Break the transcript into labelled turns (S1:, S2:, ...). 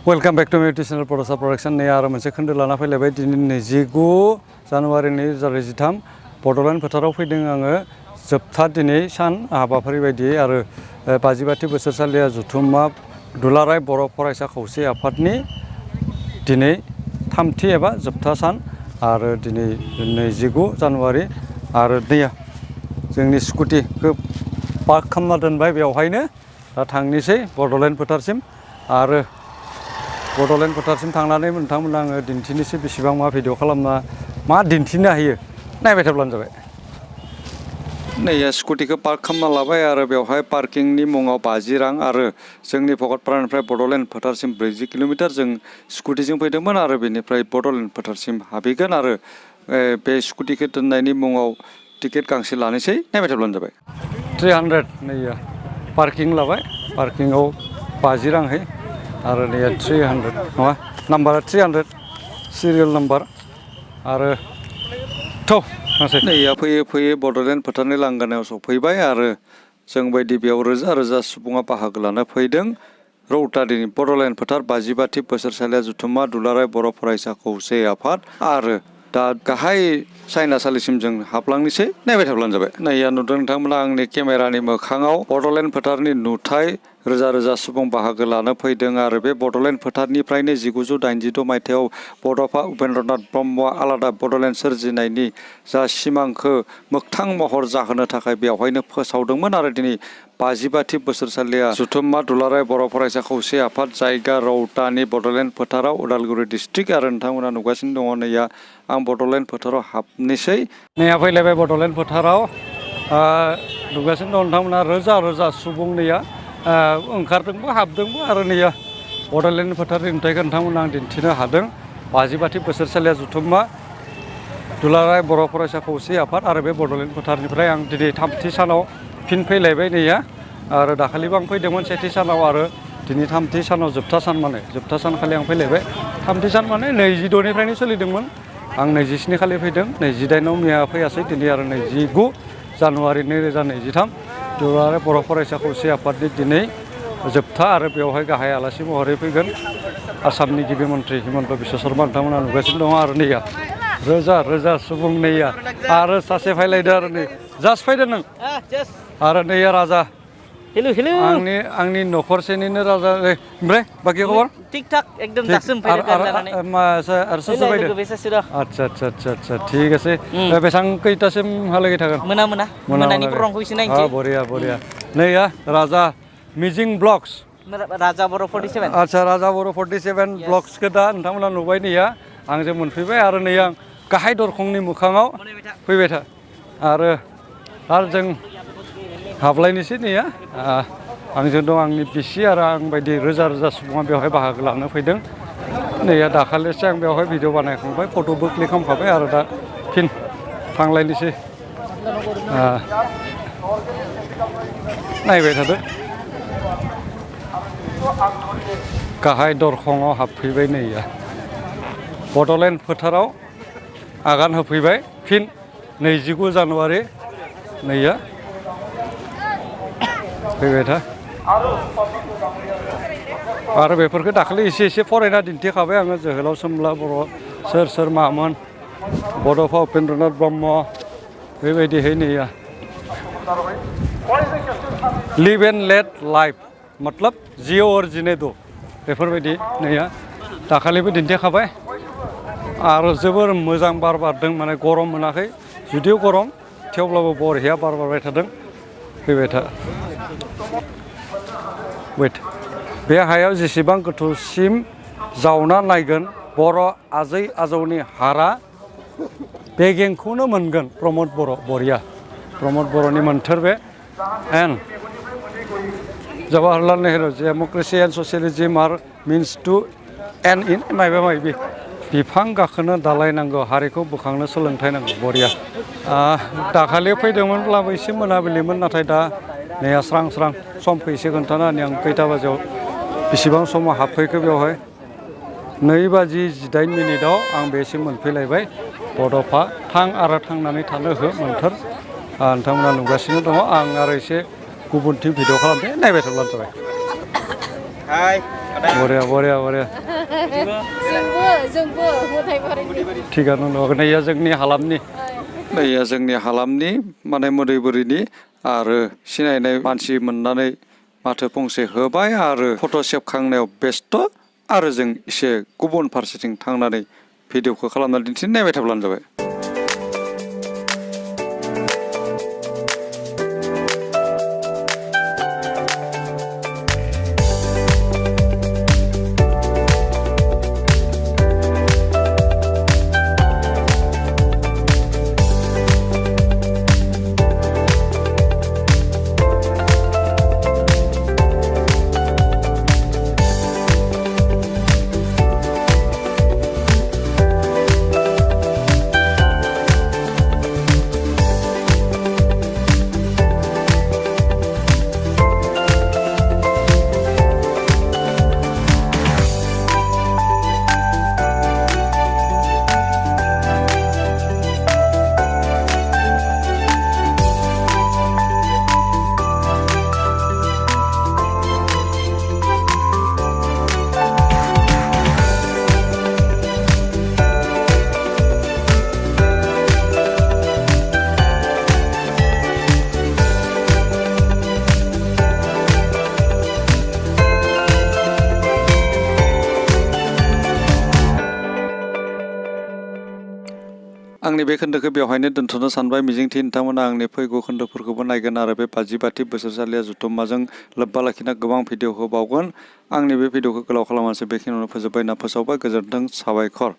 S1: Welcome back to माय YouTube channel बड'सा production नै आरो मोनसे खोन्दो लाना फैलायबाय दिनै 29 जानुवारि 2023 बड'लेण्ड फोथाराव फैदों आङो जोबथा दिनै सान हाबाफारि बायदियै आरो बाजिबाथि बोसोरसालिया जुथुम्मा दुलाराय बर' फरायसा खौसे आफादनि दिनै थामथि एबा जोबथा सान आरो दिनै 29 जानुवारि आरो दैया जोंनि स्कुटिखौ पार्क खालामना दोनबाय बेवहायनो दा थांनोसै बड'लेण्ड फोथारसिम आरो बड'लेण्ड फोथारसिम थांनानै नोंथांमोननो आङो दिन्थिनोसै बेसेबां मा भिडिअ खालामना मा दिन्थिनो हायो नायबाय थाब्लानो जाबाय। नै स्कुटिखौ पार्क खालामना लाबाय आरो बेवहाय पार्किंनि मुङाव 50 रां आरो जोंनि भकतपारानिफ्राय बड'लेण्ड फोथारसिम 40 किल'मिटार जों स्कुटिजों फैदोंमोन आरो बेनिफ्राय बड'लेण्ड फोथारसिम हाबहैगोन आरो बे स्कुटिखौ दोननायनि मुङाव टिकेट गांसे लानोसै नायबाय थाब्लानो जाबाय। 300 नै पार्किं लाबाय पार्किंआव 50 रांहै आरो नै 300 नङा नाम्बारा 300 सिरियल नाम्बार आरो नैया फैयै फैयै बड'लेण्ड फोथारनि लांगोनायाव सफैबाय आरो जों बायदि बेयाव रोजा रोजा सुबुङा बाहागो लानो फैदों। रौता दिनै बड'लेण्ड फोथार बाजिबाथि बोसोरसालिया जुथुम्मा दुलाराय बर' फरायसा खौसे आफाद आरो दा गाहाय सायनासालिसिम जों हाबलांनोसै नायबाय थाब्लानो जाबाय। नैया नुदों नोंथांमोना आंनि केमेरानि मोखाङाव बड'लेण्ड फोथारनि नुथाय रोजा रोजा सुबुं बाहागो लानो फैदों आरो बे बड'लेण्ड फोथारनिफ्रायनो 1986 मायथाइयाव बड'फा उपेन्द्रनाथ ब्रह्मआ आलादा बड'लेण्ड सोरजिनायनि जा सिमांखौ मोगथां महर जाहोनो थाखाय बेवहायनो फोसावदोंमोन आरो दिनै बाजिबाथि बोसोरसालिया जुथुम्मा दुलाराय बर' फरायसा खौसे आफाद जायगा रौतानि बड'लेण्ड फोथाराव उदालगुरि डिस्ट्रिक्ट आरो नोंथांमोना नुगासिनो दङ नैया आं बड'लेण्ड फोथाराव हाबनोसै नैया फैलायबाय बड'लेण्ड फोथाराव नुगासिनो दं नोंथांमोना रोजा रोजा सुबुं नैया ओंखारदोंबो हाबदोंबो आरो नैया बड'लेण्ड फोथारनि नुथायखौ नोंथांमोना आं दिन्थिनो हादों। बाजिबाथि बोसोरसालिया जुथुम्मा दुलाराय बर' फरायसा खौसे आफाद आरो बे बड'लेण्ड फोथारनिफ्राय आं दिनै थामथि सानाव फिन फैलायबाय नैया आरो दाखालिबो आं फैदोंमोन सेथि सानाव आरो दिनै थामथि सानाव जोबथा सान माने जोबथा सानखालि आं फैलायबाय। थामथि सान माने 22निफ्रायनो सोलिदोंमोन आं 27 खालि फैदों 28आव मैया फैयासै दिनै आरो 29 जानुवारि 2023 दुलाराय बर' फरायसा खौसे आफादनि दिनै जोबथा आरो बेवहाय गाहाय आलासि महरै फैगोन आसामनि गिबि मन्थ्रि हिमन्त बिश्व शर्मा नोंथांमोना नुगासिनो दङ आरो नैया रोजा रोजा सुबुं नैया आरो सासे फैलायदो आरो नै जास्ट फैदो नों आरो नैया राजा आंनि न'खरसेनिनो राजा ओमफ्राय बाखि खबर
S2: थिग थाक एकदम दासो फैदों
S1: आरो सोर फैदो आच्छा आच्छा आच्छा आच्छा ठीक আছে बेसां खैटासिम हालागै थागोन
S2: मोनानि प्रग्रामखौ एसे नायनोसै
S1: बरिया बरिया नैया राजा मिजिं ब्लग्स
S2: राजा बर' 47
S1: आच्छा राजा बर' 47 ब्लग्सखौ दा नोंथांमोना नुबाय नैया आंजों मोनफैबाय आरो नै आं गाहाय दरखंनि मोखाङाव फैबाय था आरो जों हाबलायनोसै नैया आंजों दं आंनि बिसि आरो आं बायदि रोजा रोजा सुबुङा बेवहाय बाहागो लानो फैदों। नैया दाखालिसो आं बेवहाय भिडिअ बानायखांबाय फट'बो क्लिक खालामखाबाय आरो दा फिन थांलायनोसै नायबाय थादो गाहाय दरखङाव हाबफैबाय नैया बड'लेण्ड फोथाराव आगान होफैबाय फिन 29 जानुवारि नैया फैबाय था आरो बेफोरखौ दाखालि एसे एसे फरायना दिन्थिखाबाय आङो जोहोलाव सोमब्ला बर' सोर मामोन बड'फा उपेन्द्रनाथ ब्रह्म बेबायदिहै नैया लिभ एन्ड लेट लाइफ मतलब जिअ और जिने दो बेफोरबायदि नैया दाखालिबो दिन्थिखाबाय आरो जोबोर मोजां बार बारदों माने गरम मोनाखै जुदिও गरम थेवब्लाबो बरहिया बार बारबाय थादों फैबाय था वेट बे हायाव जेसेबां गोथौसिम जावना नायगोन बर' आजै आजौनि हारा बेगेंखौनो मोनगोन प्रमद बर' बरिया प्रमद बर'नि मोन्थोर बे and Jawaharlal Nehru democracy and socialism are means to end इन मायबा मायबि बिफां गाखोनो दालाय नांगौ हारिखौ बोखांनो सोलोंथाइ नांगौ बरिया दाखालि फैदोंमोनब्लाबो एसे मोनाबिलिमोन नाथाय दा नैया स्रां स्रां समखौ एसे खोन्थाना होनि आं खैथा बाजियाव बेसेबां समाव हाबफैखो बेवहाय 2:18 आं बेसिम मोनफैलायबाय बड'फा थां आरो थांनानै थानो हो मोन्थोर नोंथांमोना नुगासिनो दङ आं आरो एसे गुबुनथिं भिडिअ खालामदों नायबाय थाब्लानो जाबाय
S2: Hai.
S1: बरिया बरिया बरिया
S3: जोंबो मोदायबारिनि
S1: थिगानो दं नैया जोंनि हालामनि माने मोदैबुरिनि आरो सिनायनाय मानसि मोननानै माथो फंसे होबाय आरो फट' सेबखांनायाव बेस्थ' आरो जों एसे गुबुन फारसेथिं थांनानै भिडिअखौ खालामनानै दिन्थिनो नायबाय थाब्लानो जाबाय आंनि बे खोन्दोखौ बेवहायनो दोनथ'नो सानबाय मिजिंथि नोंथांमोना आंनि फैगौ खोन्दोफोरखौबो नायगोन आरो बे बाजिबाथि बोसोरसालिया जुथुम्माजों लोब्बा लाखिना गोबां भिडिअ होबावगोन आंनि बे भिडिअखौ गोलाव खालामनानैसो बेखिनियावनो फोजोबबाय होनना फोसावबाय गोजोन्थों साबायखर